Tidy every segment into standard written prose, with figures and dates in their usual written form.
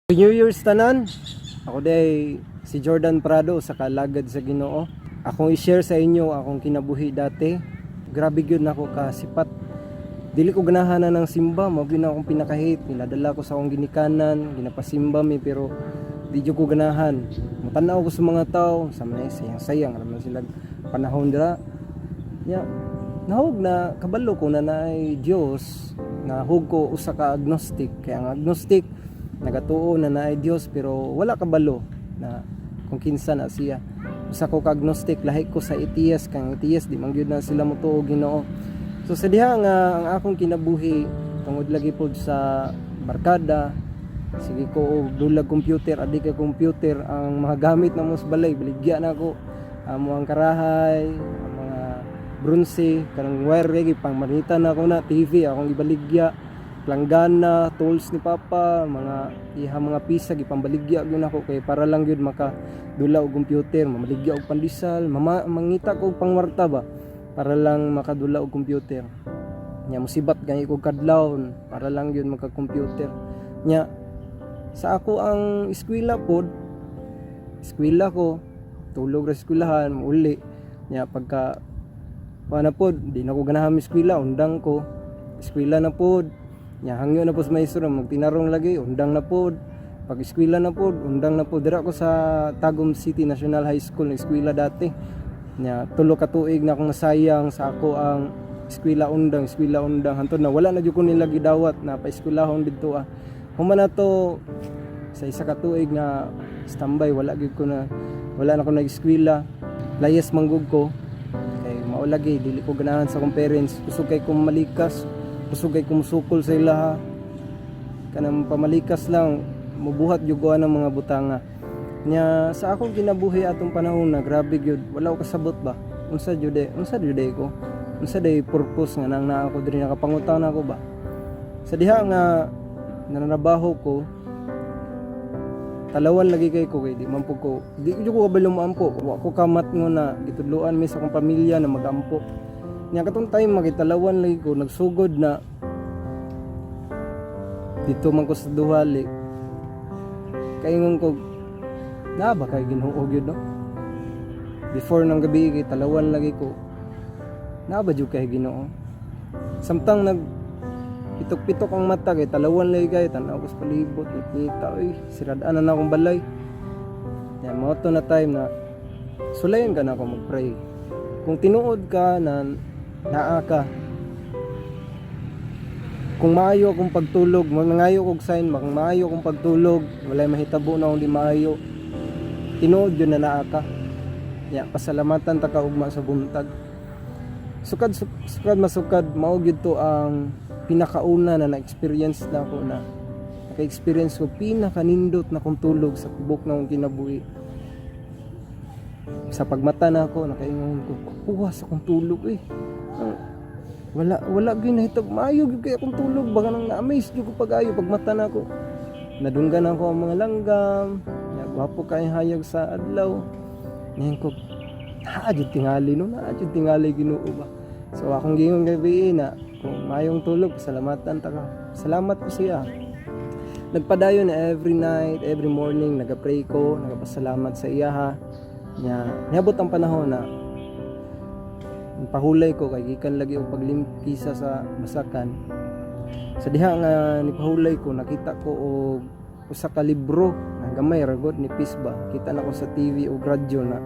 New Year's tanan. Ako day si Jordan Prado sa kalagad sa Ginoo. Akong i-share sa inyo akong kinabuhi dati. Grabe gyud nako ka sipat. Dili ko ganahan na ng simba, mao gyud na akong pinaka-hate. Niladala ko sa akong ginikanan, ginapasimba mi pero di gyud ko ganahan. Matanaw ko sa mga tao, sa mga sayang-sayang naman sila panahon dira. Ya, nahog na kabalo ko na naay Dios, nahog ko usa ka agnostic. Kaya ang agnostic nagatuo na naay Dios pero wala kabalo na kung kinsa na siya. Usa ko ka agnostic, lahi ko sa atheist, kang atheist di man gyud na sila motuo Ginoo. So sa diha nga ang akong kinabuhi tungod lagi pod sa barkada, sige ko og dulag computer, adi ka computer ang mga gamit na mos balay, baligya na ko amo ang karahay, ang mga bronze, kanang wire lagi pang manita na ko na TV akong ibaligya, planggana, tools ni Papa, mga pisa gipambaligya gyud nako kay para lang gyud maka dula og computer, mamaligya og pandisal, mangita ko og pangwarta ba para lang makadula og computer. Nya musibat gani ko kadlawon para lang gyud maka computer. Nya sa ako ang eskwela pod, eskwela ko tulog ra eskwelahan uli. Nya pagka na pod di na ko ganahan eskwela, undang ko eskwela na pod. Nya hangyo na po sa maestro magtinarong lagi, undang na pod. Pag eskwela na pod, undang na pod. Dira ko sa Tagum City National High School, eskwela dati. Nya tulo ka tuig na akong nasayang sa ako ang eskwela undang hantod na wala na jud ko nila gidawat na pa eskwelahon didto ah. Human na to sa isa ka tuig nga standby, wala na ko nag-eskwela. Layas manggug ko kay mao lagi dili ko ganahan sa akong parents. Kusog kay kong malikas, kusog kay kumusukol sa ilaha, kanang pamalikas lang mubuhat jugoan ng mga butanga. Nya sa akong kinabuhi atong panahon na grabe gyud, wala ko kasabot ba unsa jude ko, unsa day purpose nga nang naa ko diri, nakapangutang na ako ba sa diha nga nananabaho ko. Talawan lagi kay ko kay di man pud ko, di ko kabalo maampo, wa ko kamat ngo na gitudloan mi sa akong pamilya na magampo. Nya katong time magitalawan lagi ko, nagsugod na dito man ko sa duhali. Kaingon ko na ba kay Ginoo gyud no? Before ng gabi kay talawan lagi ko. Na ba jud kay Ginoo? Samtang nag pitok-pitok ang mata kay talawan lagi kay tan-aw ko sa palibot, nakita oy siradaan na akong balay. Ya mo to na time na sulayan ka na ako mag-pray. Kung tinuod ka na naa ka, kung maayo akong pagtulog, mangayo kog sign, kung maayo akong pagtulog, walay mahitabo na akong di maayo, tinuod yun na naa ka. Ya, pasalamatan ta ka ugma sa buntag. Sukad masukad, mao gyud to ang pinakauna na na-experience na ako na naka-experience ko pinakanindot na kong tulog sa kubok na akong kinabuhi. Sa pagmata na ako, nakaingon ko, kuha sa akong tulog eh. Wala ginahitag maayo gyud kay akong tulog, baka nang na-amaze gyud ko pag-ayo pagmata na ako. Nadunggan ako ang mga langgam, gwapo kay hayag sa adlaw. Ngayon ko naadjud tingali no, naadjud tingali Ginoo ba. So akong gingon gabi na kung mayong tulog, salamatan ta ka. Salamat po siya. Nagpadayon na every night, every morning, nagapray ko, nagapasalamat sa iya ha. Niabot ang panahon na pahulay ko kay gikan lagi og paglimpisa sa basakan. Sa diha nga nipahulay ko, nakita ko og usa ka libro nga gamay ragot ni Pisba. Kita na ko sa TV og radyo na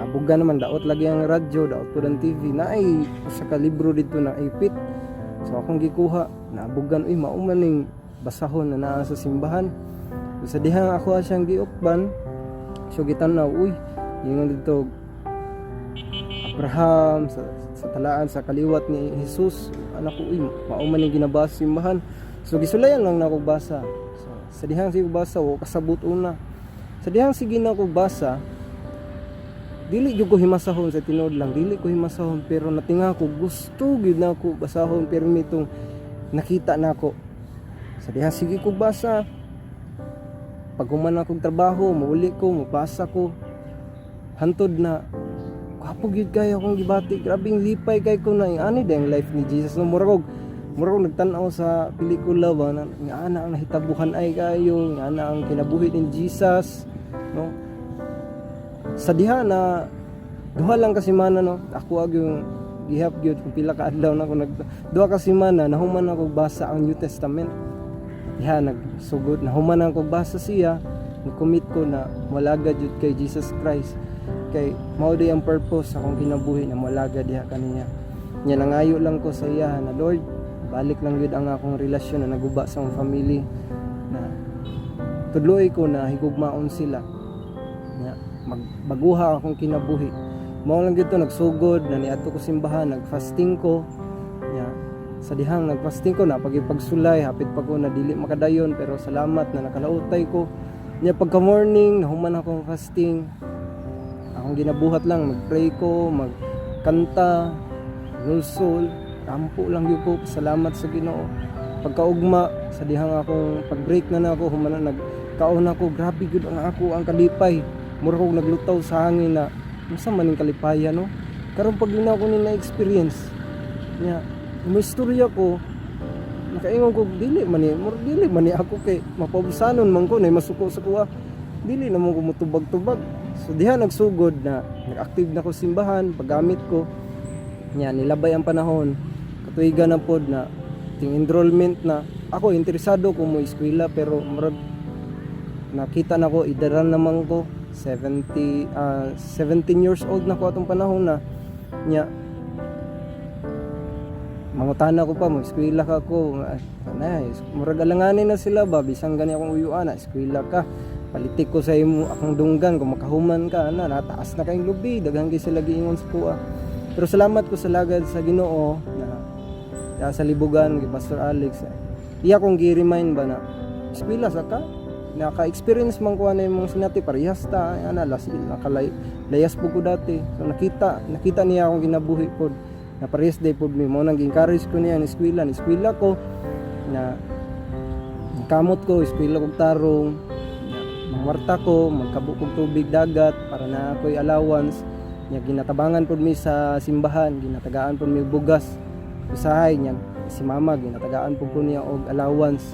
nabuga naman daot lagi ang radyo, daot pud ang TV. Naay usa ka libro dito na ipit. So akong gikuha, nabugan mao man ning basahon na naa sa simbahan. So, sa diha ako siyang giukban. So gitan-aw ingon dito Abraham sa talaan sa kaliwat ni Jesus, anak ko mao man ning ginabasa sa simbahan. So gisulayan lang nako basa. So sa dihang sig basa wa kasabot una. Sa dihang sige na ko basa, dili jud ko himasahon sa tinuod lang, dili ko himasahon pero natinga ko gusto gyud nako basahon pero nitong nakita nako. Sa dihang sige ko basa, pag human akong trabaho, mauli ko, mabasa ko, hantod na kapo gyud kay akong gibati, grabing lipay kay ko na ani dang life ni Jesus no, murag mura ko nagtan-aw sa pelikula ba nga ana ang nahitabuhan ay kayo, nga ana ang kinabuhi ni Jesus, no? Sa diha na duha lang kasi mana, no, ako ag yung gihap gyud kung pila ka adlaw na ako duha kasi mana nahuman ako basa ang New Testament. Diha nagsugod nahuman ako basa siya, nag-commit ko na malagad jud kay Jesus Christ, kay mao day ang purpose akong kinabuhi na malagad diha kaniya. Nya nangayo lang ko sa iya na Lord, balik lang gyud ang akong relasyon na naguba sa akong family, na tudloy ko na higugmaon sila, nya magbaguha akong kinabuhi. Mao lang gyud to nagsugod na niadto ko simbahan, nagfasting ko, nya sa dihang nagfasting ko na pagsulay hapit pa ko na dili makadayon, pero salamat na nakalautay ko. Nya pagka morning nahuman ako fasting, akong ginabuhat lang magpray ko, magkanta, lulsol, tampo lang yun ko, salamat sa Ginoo. Pagkaugma sa dihang akong pag-break na ako, humana nagkaon ako, grabe gud ang ako ang kalipay. Mura ko naglutaw sa hangin na unsa man ning kalipayan, no? Karon pag yun ako ni na-experience nya, may istorya ko, nakaingon ko dili man ni ako kay mapabusanon man ko na masuko sa kuha, dili naman ko mutubag-tubag. So diha nagsugod na nag-active na ko simbahan, paggamit ko nya nilabay ang panahon, katuigan na pod na ting enrollment na ako interesado ko mo eskwela, pero murag nakita na ko idaran naman ko 17 years old na ko atong panahon na nya mangutana ko pa mo eskwela ka ko na murag alanganin na sila ba bisang gani akong uyuan na eskwela ka, palitik ko sa imo akong dunggan kung makahuman ka na nataas na kayong lubi, daghang kay sila giingon sa kuha. Pero salamat ko sa lagad sa Ginoo na sa libugan kay Pastor Alex, iya kong gi-remind ba na eskwela sa ka, naka-experience man ko na yung mga sinati parehas ta ana nakalayas po ko dati. So nakita niya akong ginabuhi pod na parehas day pod mi, mo nang encourage ko niya ni eskwela ko na kamot ko, eskwela kog tarong, mangwarta ko, magkabuk kog tubig dagat para na ako'y allowance. Nya ginatabangan pod mi sa simbahan, ginatagaan pod mi bugas usahay nya si mama ginatagaan pod ko niya og allowance.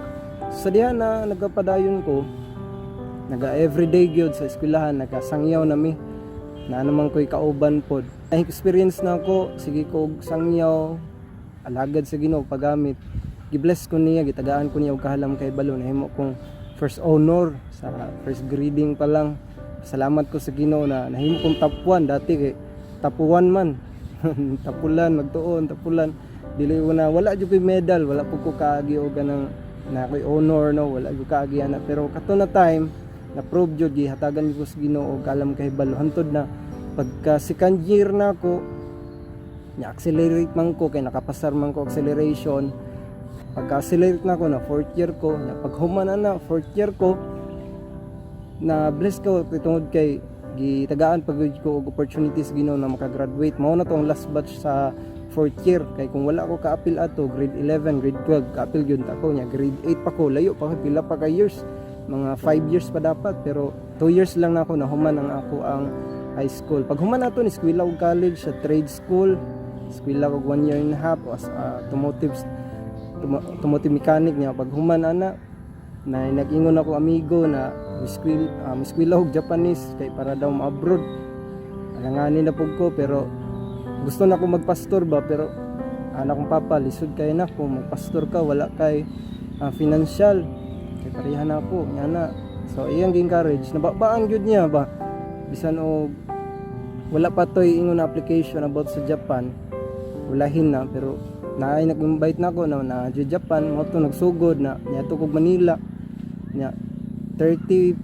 Sa diha na nagapadayon ko, naga everyday gyud sa eskwelahan, nagasangyaw nami na naman ko'y kauban pod. Ay experience na ako, sige ko og sangyaw, alagad sa Ginoo paggamit. Gibless ko niya, gitagaan ko niya og kahalam kay balo, nahimo kong first honor sa first grading pa lang. Salamat ko sa Ginoo na nahimo kong top 1 dati kay top 1 man. Tapulan magtuon, tapulan. Dili ko na wala jud ko'y medal, wala pud ko kaagi og ganang na ko'y honor, no, wala jud kaagi ana, pero kato na time na prove jud gihatagan ko sa Ginoo og kalam kay balo. Hantod na pagka second year na ako, nya accelerate man ko kay nakapasar man ko acceleration. Pagka accelerate na ako na fourth year ko, nya pag human na fourth year ko, na bless ko tungod kay gitagaan pag ko og opportunities Ginoo na makagraduate. Mao na tong last batch sa fourth year, kay kung wala ako kaapil ato grade 11, grade 12 kaapil gyud ako nya grade 8 pa ko, layo pa ko pila pa ka years, mga 5 years pa dapat, pero 2 years lang na ako na human ang ako ang high school. Pag human nato ni eskwela og college sa trade school, eskwela og 1 year and a half as automotive mechanic niya. Pag human ana na nag-ingon ako amigo na eskwela og Japanese kay para daw ma-abroad. Alanganin na pug ko, pero gusto na ko magpastor ba, pero anak kong papa lisod kay na kung magpastor ka wala kay financial kay pareha na ako nya na. So iyang gi-encourage na babaan gyud niya ba bisan og wala pa toy ingon na application about sa Japan, walahin na, pero naay nag-invite na ako na Japan, mo to nagsugod na niya to kog Manila nya 35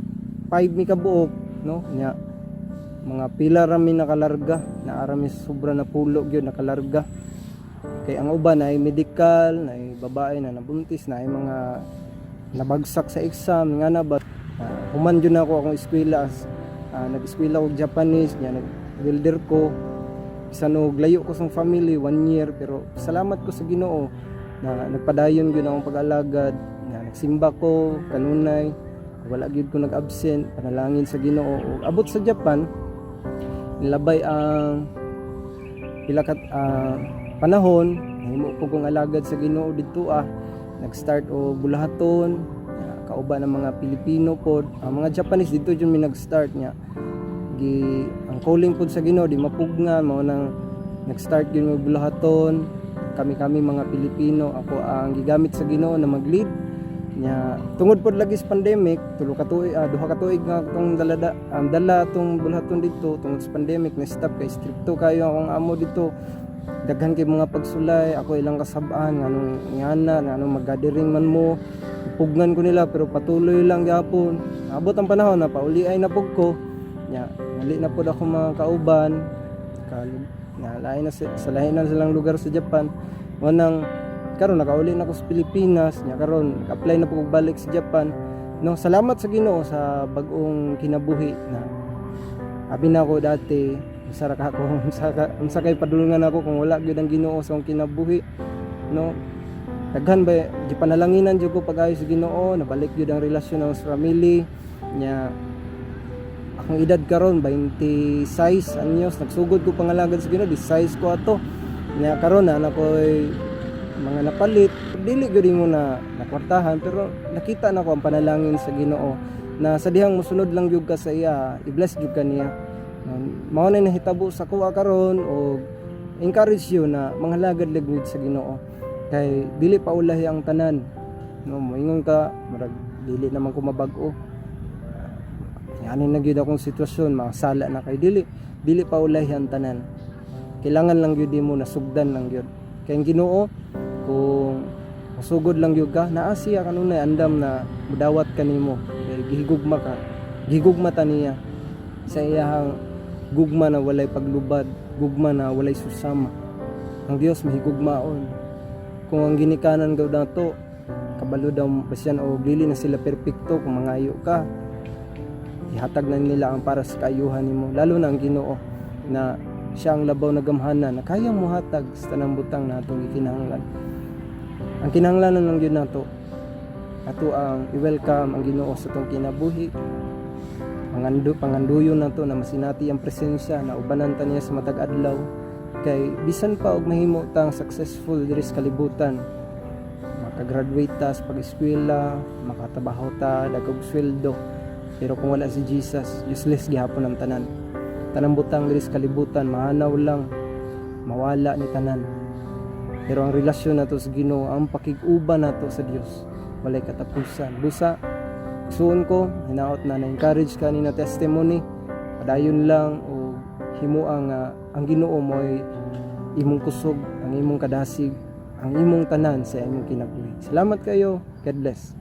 mi kabuok, no, nya mga pila rami nakalarga na arami sobra na pulo gyud nakalarga, kay ang uban ay medical, na babae na nabuntis, na ay mga nabagsak sa exam nga na ba. Human jud na ako akong eskwela, nag-eskwela og Japanese nya nag-welder ko, bisan og layo ko sa family 1 year, pero salamat ko sa Ginoo na nagpadayon gyud akong pag-alagad, na nagsimba ko kanunay, wala gyud ko nag-absent, panalangin sa Ginoo. Og abot sa Japan nilabay ang panahon himo po kong alagad sa Ginoo didto nag-start o bulahaton kauban ng mga Pilipino pod, ang mga Japanese dito jud mi nag-start niya. Ang calling pod sa Ginoo di mapugna mao nang nag-start gyud mo bulahaton. Kami mga Pilipino, ako ang gigamit sa Ginoo na mag-lead nya tungod pod lagi sa pandemic, duha ka tuig nga tong dala tong bulahaton dito tungod sa pandemic na stop kay stricto kayo akong amo dito. Daghan kay mga pagsulay, ako ilang kasab-an nganong ngana nganong mag-gathering man mo. Pugnan ko nila pero patuloy lang gyapon. Abot ang panahon na pauli ay napug ko. Nya, mali na pud ako mga kauban. Lain na sa lain na silang lugar sa Japan. Wanang karon nakauli na ako sa Pilipinas. Nya karon apply na pud balik sa Japan. No, salamat sa Ginoo sa bag-ong kinabuhi na abi na ako dati. Sara ka ako unsa kay padulungan ako kung wala gyud ang Ginoo sa akong kinabuhi. No, daghan ba di panalanginan jud ko pag-ayo sa Ginoo, nabalik jud ang relasyon sa family nya. Akong edad karon 26 anyos, nagsugod ko pangalagad sa Ginoo, 16 ko ato nya. Karon na nakoy mga napalit, dili gyud mo na nakwartahan pero nakita na ko ang panalangin sa Ginoo na sa dihang mosunod lang jud ka sa iya, i-bless jud ka niya. Mao na nahitabo sa kuha karon o encourage you na mangalagad lagud sa Ginoo kay dili pa ulahi ang tanan. No, moingon ka murag dili naman ko mabag-o. Ani na gyud akong sitwasyon, makasala na kay dili pa ulahi ang tanan. Kailangan lang gyud mo nasugdan lang gyud. Kay ang Ginoo kung masugod lang gyud ka, naa siya kanunay andam na mudawat kanimo. Kay gihigugma ta niya sa iyang gugma na walay paglubad, gugma na walay susama. Ang Dios mahigugmaon. Kung ang ginikanan gawd nato kabalo daw basyan o dili na sila perpekto kung mangayo ka, ihatag na nila ang para sa kaayuhan nimo, lalo na ang Ginoo na siya ang labaw na gamhanan na kayang muhatag sa tanang butang natong ikinahanglan. Ang kinahanglanon lang gyud nato ato ang i-welcome ang Ginoo sa tong kinabuhi. Panganduyon nato na masinati ang presensya na ubanan ta niya sa matag adlaw kay bisan pa og mahimo tang successful diri sa kalibutan, makagraduate ta sa pag-eskwela, makatrabaho ta dagkog sweldo, pero kung wala si Jesus, useless gihapon ang tanan. Tanang butang diri sa kalibutan mahanaw lang, mawala ni tanan. Pero ang relasyon nato sa Ginoo, ang pakig-uban nato sa Dios, walay katapusan. Busa suon ko hinaot na encourage ka ni na testimony, padayon lang o himo ang Ginoo mo'y imong kusog, ang imong kadasig, ang imong tanan sa imong kinabuhi. Salamat kayo. God bless.